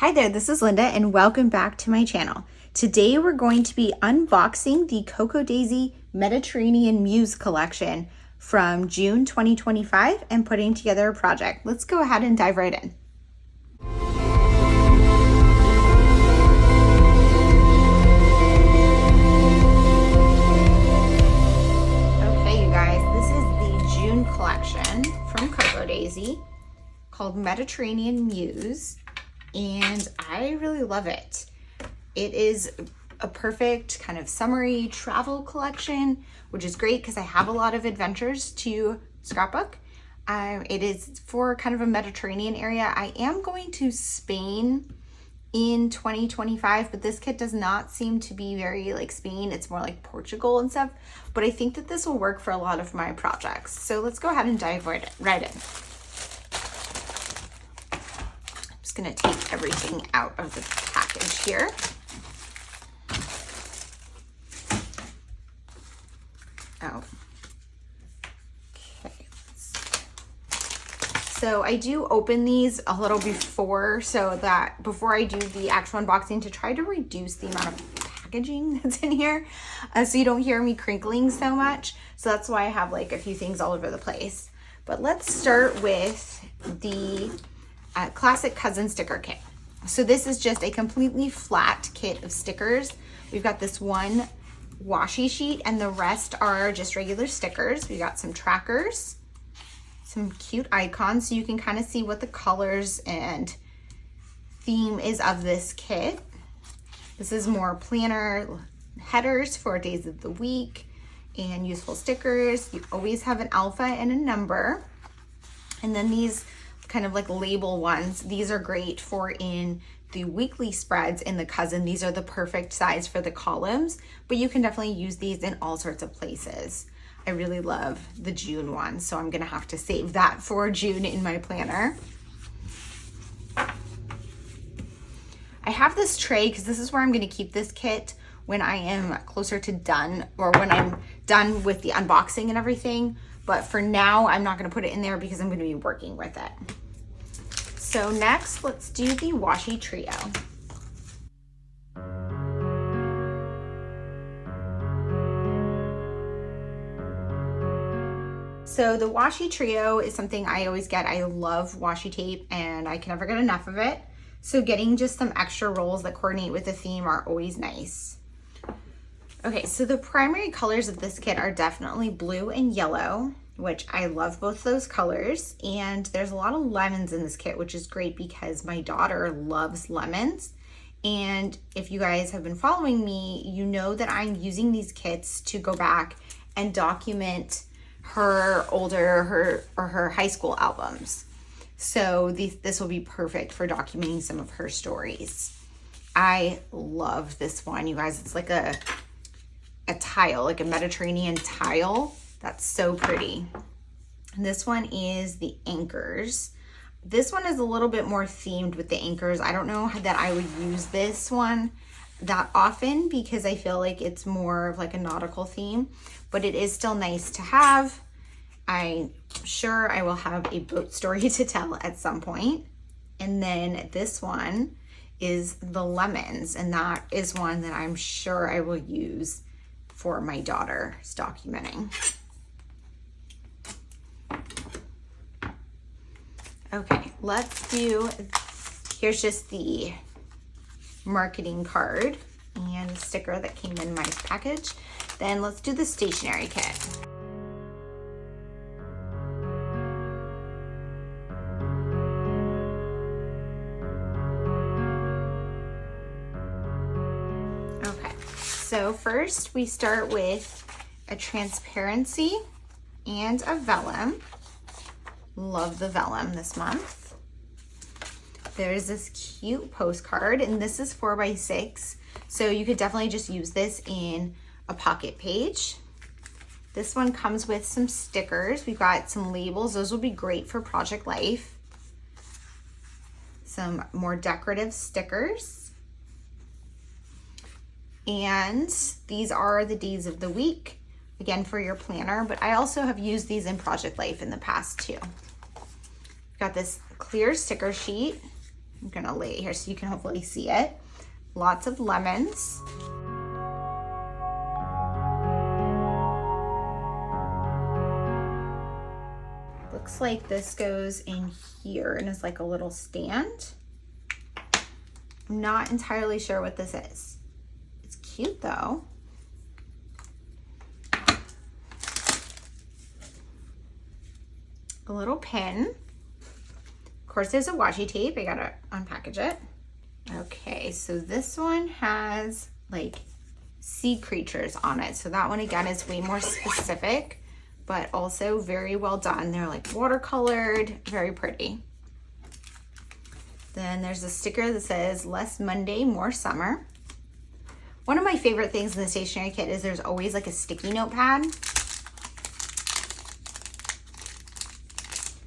Hi there, this is Linda and welcome back to my channel. Today we're going to be unboxing the Cocoa Daisy Mediterranean Muse collection from June 2025 and putting together a project. Let's go ahead and dive right in. Okay, you guys, this is the June collection from Cocoa Daisy called Mediterranean Muse. And I really love it. It is a perfect kind of summery travel collection, which is great because I have a lot of adventures to scrapbook. It is for kind of a Mediterranean area. I am going to Spain in 2025, but this kit does not seem to be very like Spain. It's more like Portugal and stuff, but I think that this will work for a lot of my projects. So let's go ahead and dive right in. Going to take everything out of the package here. Oh, okay. So I do open these a little before, so that before I do the actual unboxing, to try to reduce the amount of packaging that's in here, so you don't hear me crinkling so much. So that's why I have like a few things all over the place. But let's start with the classic cousin sticker kit. So this is just a completely flat kit of stickers. We've got this one washi sheet and the rest are just regular stickers. We got some trackers, some cute icons so you can kind of see what the colors and theme is of this kit. This is more planner headers for days of the week and useful stickers. You always have an alpha and a number. And then these kind of like label ones. These are great for in the weekly spreads in the cousin. These are the perfect size for the columns, but you can definitely use these in all sorts of places. I really love the June one, so I'm gonna have to save that for June in my planner. I have this tray because this is where I'm gonna keep this kit when I am closer to done, or when I'm done with the unboxing and everything. But for now, I'm not gonna put it in there because I'm gonna be working with it. So next, let's do the washi trio. So the washi trio is something I always get. I love washi tape and I can never get enough of it. So getting just some extra rolls that coordinate with the theme are always nice. Okay, so the primary colors of this kit are definitely blue and yellow, which I love both those colors. And there's a lot of lemons in this kit, which is great because my daughter loves lemons. And if you guys have been following me, you know that I'm using these kits to go back and document her her high school albums. So this will be perfect for documenting some of her stories. I love this one, you guys. It's like a tile, like a Mediterranean tile. That's so pretty. And this one is the anchors. This one is a little bit more themed with the anchors. I don't know that I would use this one that often because I feel like it's more of like a nautical theme, but it is still nice to have. I'm sure I will have a boat story to tell at some point. And then this one is the lemons, and that is one that I'm sure I will use for my daughter's documenting. Okay, here's just the marketing card and a sticker that came in my package. Then let's do the stationery kit. Okay, so first we start with a transparency and a vellum. Love the vellum this month. There's this cute postcard, and this is 4x6, so you could definitely just use this in a pocket page. This one comes with some stickers. We've got some labels. Those will be great for project life. Some more decorative stickers. And these are the days of the week, again for your planner, but I also have used these in project life in the past too. Got this clear sticker sheet I'm gonna lay it here so you can hopefully see it. Lots of lemons. Looks like this goes in here and is like a little stand. I'm not entirely sure what this is. It's cute though. A little pin. Of course, there's a washi tape. I gotta unpackage it. Okay, so this one has like sea creatures on it. So that one again is way more specific, but also very well done. They're like watercolored, very pretty. Then there's a sticker that says less Monday, more summer. One of my favorite things in the stationery kit is there's always like a sticky notepad.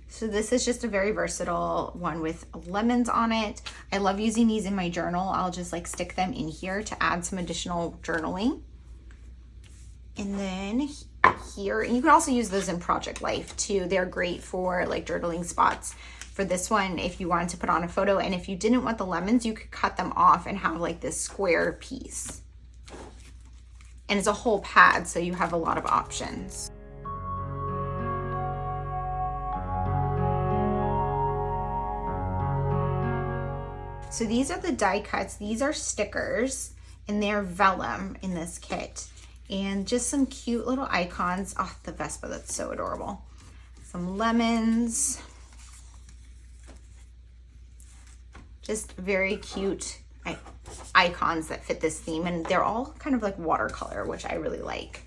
So this is just a very versatile one with lemons on it. I love using these in my journal. I'll just like stick them in here to add some additional journaling. And then here, and you can also use those in Project Life too. They're great for like journaling spots. For this one, if you wanted to put on a photo, and if you didn't want the lemons, you could cut them off and have like this square piece. And it's a whole pad, so you have a lot of options. So these are the die cuts. These are stickers, and they're vellum in this kit. And just some cute little icons. Oh, the Vespa, that's so adorable. Some lemons. Just very cute icons that fit this theme, and they're all kind of like watercolor, which I really like.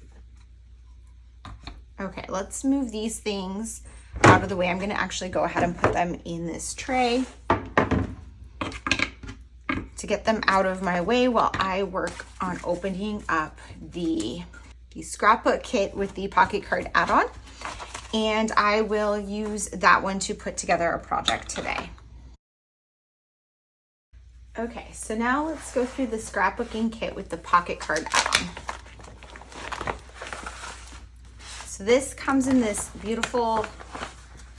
Okay, let's move these things out of the way. I'm gonna actually go ahead and put them in this tray to get them out of my way while I work on opening up the scrapbook kit with the pocket card add-on. And I will use that one to put together a project today. Okay, so now let's go through the scrapbooking kit with the pocket card add-on. So this comes in this beautiful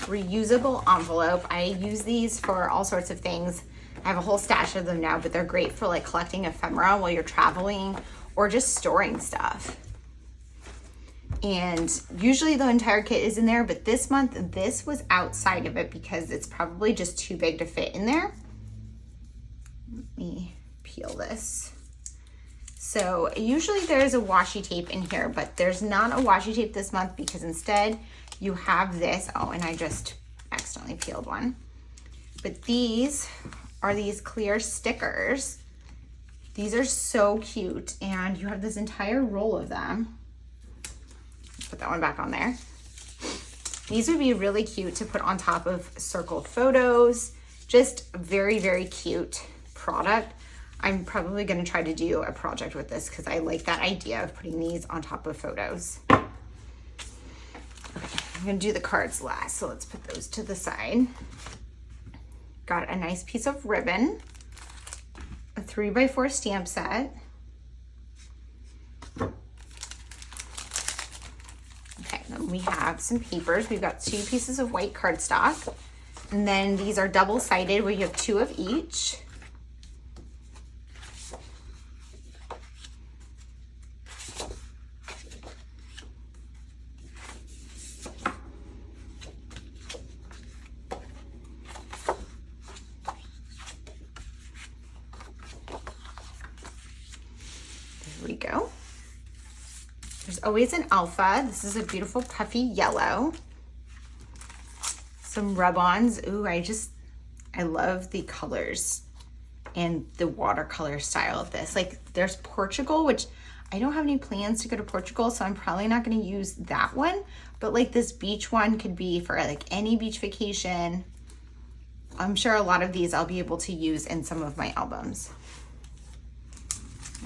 reusable envelope. I use these for all sorts of things. I have a whole stash of them now, but they're great for like collecting ephemera while you're traveling or just storing stuff. And usually the entire kit is in there, but this month, this was outside of it because it's probably just too big to fit in there. Let me peel this. So usually there's a washi tape in here, but there's not a washi tape this month because instead you have this. Oh, and I just accidentally peeled one. But these are these clear stickers. These are so cute, and you have this entire roll of them. Put that one back on there. These would be really cute to put on top of circled photos. Just very, very cute product. I'm probably going to try to do a project with this because I like that idea of putting these on top of photos. Okay, I'm going to do the cards last, so let's put those to the side. Got a nice piece of ribbon, a 3x4 stamp set. Okay, then we have some papers. We've got 2 pieces of white cardstock, and then these are double-sided where you have 2 of each. There we go. There's always an alpha. This is a beautiful puffy yellow. Some rub-ons. Ooh, I love the colors and the watercolor style of this. Like there's Portugal, which I don't have any plans to go to Portugal, so I'm probably not going to use that one. But like this beach one could be for like any beach vacation. I'm sure a lot of these I'll be able to use in some of my albums.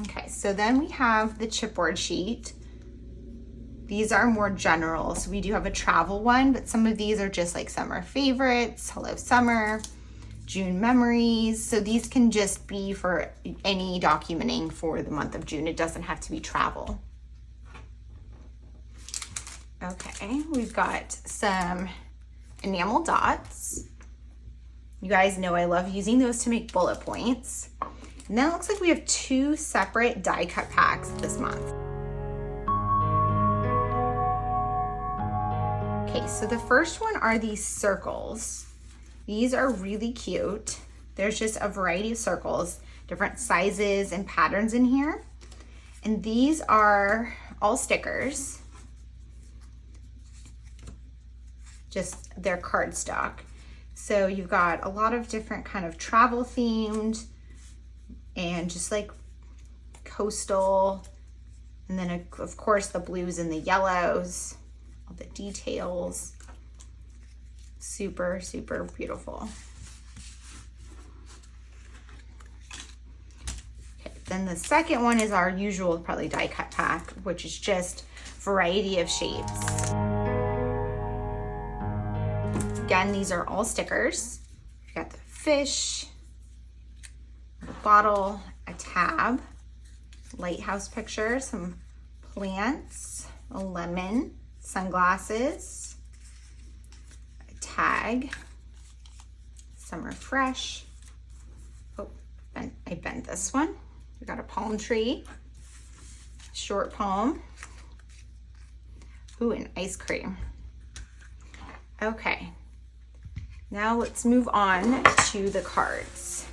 Okay, so then we have the chipboard sheet. These are more general. So we do have a travel one, but some of these are just like summer favorites, hello summer, June memories. So these can just be for any documenting for the month of June. It doesn't have to be travel. Okay, we've got some enamel dots. You guys know I love using those to make bullet points. And then it looks like we have 2 separate die cut packs this month. Okay, so the first one are these circles. These are really cute. There's just a variety of circles, different sizes and patterns in here. And these are all stickers. Just they're cardstock. So you've got a lot of different kind of travel themed and just like coastal. And then of course the blues and the yellows, all the details. Super, super beautiful. Okay, then the second one is our usual probably die cut pack, which is just variety of shapes. Again, these are all stickers. You've got the fish, a bottle, a tab, lighthouse picture, some plants, a lemon, sunglasses, a tag, summer fresh. Oh, I bent this one. We got a palm tree, short palm. Ooh, and ice cream. Okay. Now let's move on to the cards.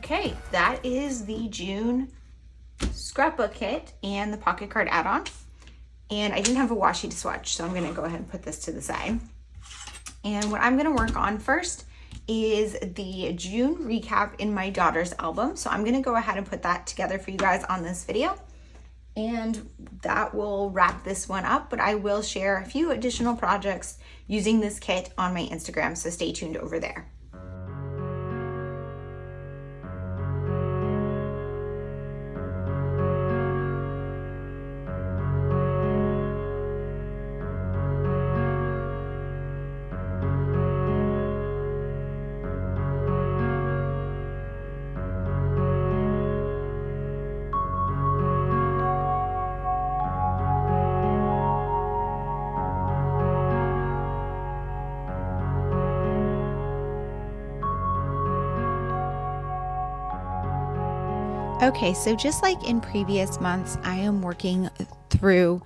Okay, that is the June scrapbook kit and the pocket card add-on. And I didn't have a washi to swatch, so I'm gonna go ahead and put this to the side. And what I'm gonna work on first is the June recap in my daughter's album. So I'm gonna go ahead and put that together for you guys on this video. And that will wrap this one up, but I will share a few additional projects using this kit on my Instagram, so stay tuned over there. Okay, so just like in previous months, I am working through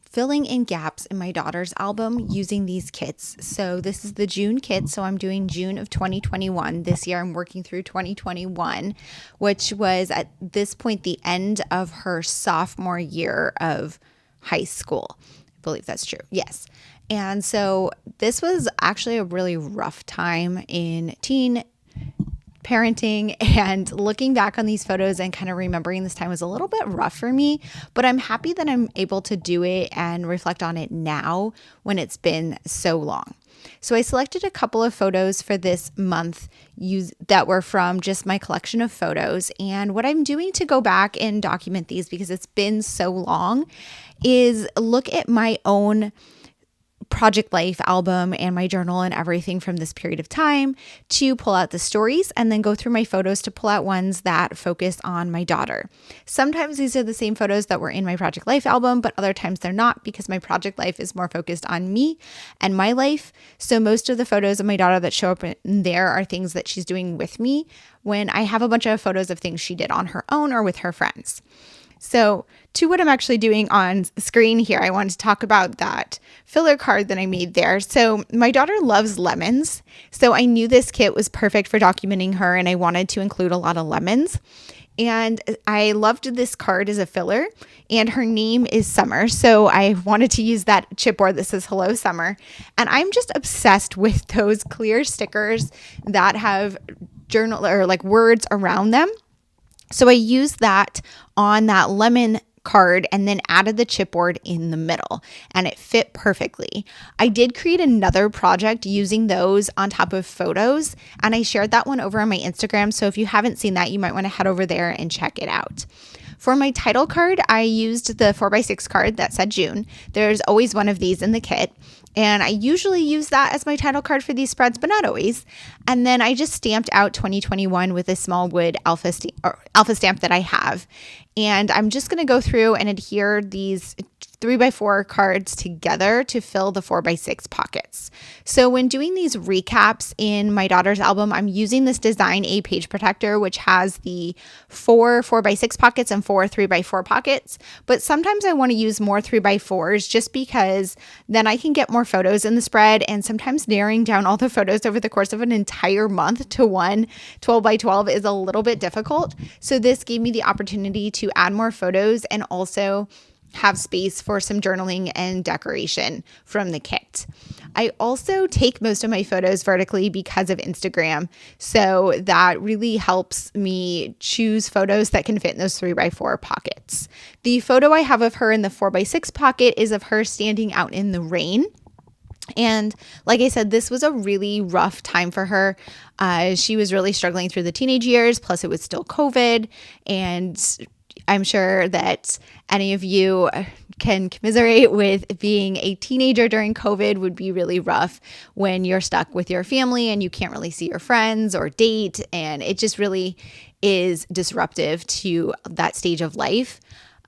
filling in gaps in my daughter's album using these kits. So this is the June kit, so I'm doing June of 2021. This year I'm working through 2021, which was at this point the end of her sophomore year of high school. I believe that's true. Yes. And so this was actually a really rough time in teen parenting, and looking back on these photos and kind of remembering this time was a little bit rough for me, but I'm happy that I'm able to do it and reflect on it now when it's been so long. So I selected a couple of photos for this month that were from just my collection of photos. And what I'm doing to go back and document these, because it's been so long, is look at my own project life album and my journal and everything from this period of time to pull out the stories, and then go through my photos to pull out ones that focus on my daughter. Sometimes these are the same photos that were in my project life album, but other times they're not, because my project life is more focused on me and my life. So most of the photos of my daughter that show up in there are things that she's doing with me, when I have a bunch of photos of things she did on her own or with her friends. So to what I'm actually doing on screen here, I wanted to talk about that filler card that I made there. So my daughter loves lemons, so I knew this kit was perfect for documenting her, and I wanted to include a lot of lemons. And I loved this card as a filler, and her name is Summer, so I wanted to use that chipboard that says Hello Summer. And I'm just obsessed with those clear stickers that have journal or like words around them. So I used that on that lemon card and then added the chipboard in the middle, and it fit perfectly. I did create another project using those on top of photos, and I shared that one over on my Instagram. So if you haven't seen that, you might want to head over there and check it out. For my title card, I used the 4x6 card that said June. There's always one of these in the kit, and I usually use that as my title card for these spreads, but not always. And then I just stamped out 2021 with a small wood alpha stamp that I have. And I'm just going to go through and adhere these 3x4 cards together to fill the 4x6 pockets. So when doing these recaps in my daughter's album, I'm using this Design A page protector, which has the 4 4x6 pockets and 4 3x4 pockets. But sometimes I want to use more 3x4s, just because then I can get more photos in the spread, and sometimes narrowing down all the photos over the course of an entire month to one 12x12 is a little bit difficult. So this gave me the opportunity to add more photos and also have space for some journaling and decoration from the kit. I also take most of my photos vertically because of Instagram, so that really helps me choose photos that can fit in those 3x4 pockets. The photo I have of her in the 4x6 pocket is of her standing out in the rain. And like I said, this was a really rough time for her. She was really struggling through the teenage years, plus it was still COVID, and I'm sure that any of you can commiserate with being a teenager during COVID. Would be really rough when you're stuck with your family and you can't really see your friends or date. And it just really is disruptive to that stage of life.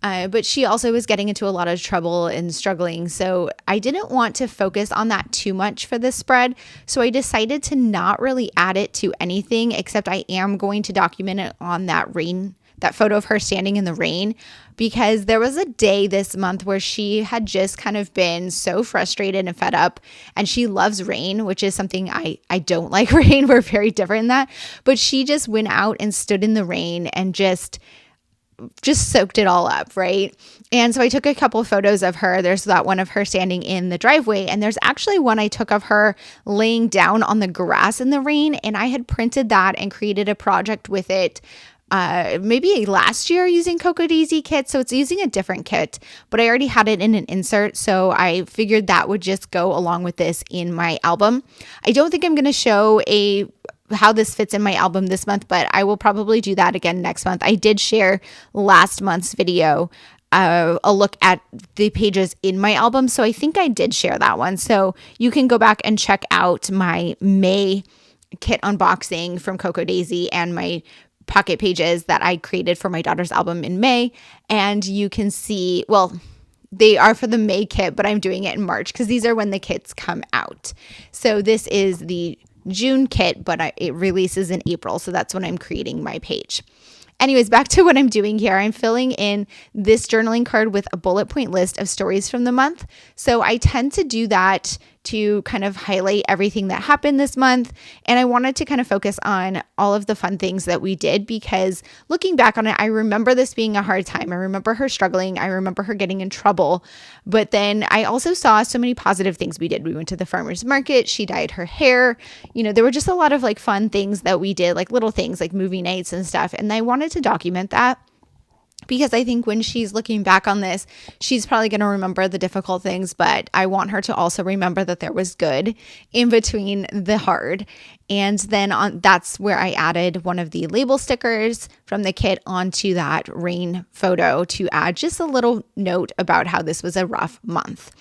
But she also was getting into a lot of trouble and struggling. So I didn't want to focus on that too much for this spread. So I decided to not really add it to anything, except I am going to document it on that photo of her standing in the rain, because there was a day this month where she had just kind of been so frustrated and fed up, and she loves rain, which is something I don't like. Rain. We're very different in that, but she just went out and stood in the rain and just soaked it all up, right? And so I took a couple of photos of her. There's that one of her standing in the driveway, and there's actually one I took of her laying down on the grass in the rain, and I had printed that and created a project with it maybe last year using Cocoa Daisy kit. So it's using a different kit, but I already had it in an insert. So I figured that would just go along with this in my album. I don't think I'm going to show how this fits in my album this month, but I will probably do that again next month. I did share last month's video, a look at the pages in my album. So I think I did share that one. So you can go back and check out my May kit unboxing from Cocoa Daisy and my pocket pages that I created for my daughter's album in May. And you can see, well, they are for the May kit, but I'm doing it in March because these are when the kits come out. So this is the June kit, but it releases in April. So that's when I'm creating my page. Anyways, back to what I'm doing here. I'm filling in this journaling card with a bullet point list of stories from the month. So I tend to do that to kind of highlight everything that happened this month. And I wanted to kind of focus on all of the fun things that we did, because looking back on it, I remember this being a hard time. I remember her struggling. I remember her getting in trouble. But then I also saw so many positive things we did. We went to the farmer's market. She dyed her hair. There were just a lot of like fun things that we did, like little things like movie nights and stuff. And I wanted to document that, because I think when she's looking back on this, she's probably going to remember the difficult things, but I want her to also remember that there was good in between the hard. And then that's where I added one of the label stickers from the kit onto that rain photo to add just a little note about how this was a rough month.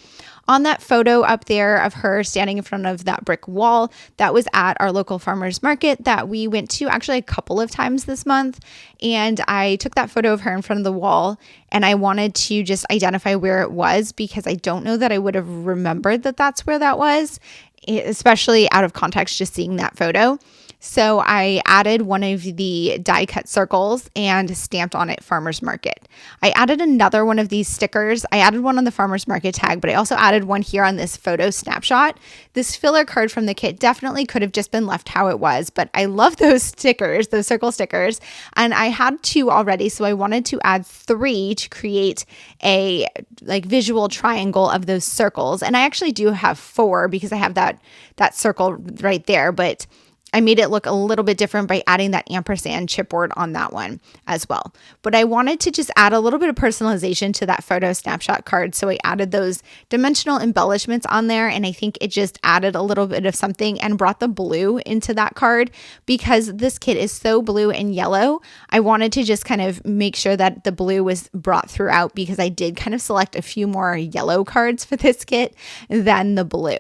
On that photo up there of her standing in front of that brick wall, that was at our local farmer's market that we went to actually a couple of times this month. And I took that photo of her in front of the wall, and I wanted to just identify where it was, because I don't know that I would have remembered that that's where that was, especially out of context, just seeing that photo. So I added one of the die cut circles and stamped on it farmer's market. I added another one of these stickers. I added one on the farmer's market tag, but I also added one here on this photo snapshot. This filler card from the kit definitely could have just been left how it was, but I love those stickers, those circle stickers. And I had 2 already, so I wanted to add 3 to create a like visual triangle of those circles. And I actually do have 4 because I have that circle right there, but I made it look a little bit different by adding that ampersand chipboard on that one as well. But I wanted to just add a little bit of personalization to that photo snapshot card. So I added those dimensional embellishments on there, and I think it just added a little bit of something and brought the blue into that card, because this kit is so blue and yellow. I wanted to just kind of make sure that the blue was brought throughout, because I did kind of select a few more yellow cards for this kit than the blue.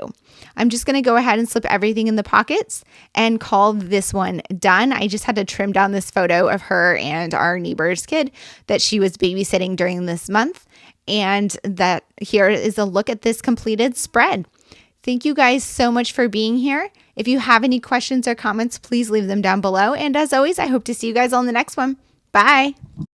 I'm just going to go ahead and slip everything in the pockets and call this one done. I just had to trim down this photo of her and our neighbor's kid that she was babysitting during this month. And that here is a look at this completed spread. Thank you guys so much for being here. If you have any questions or comments, please leave them down below. And as always, I hope to see you guys on the next one. Bye.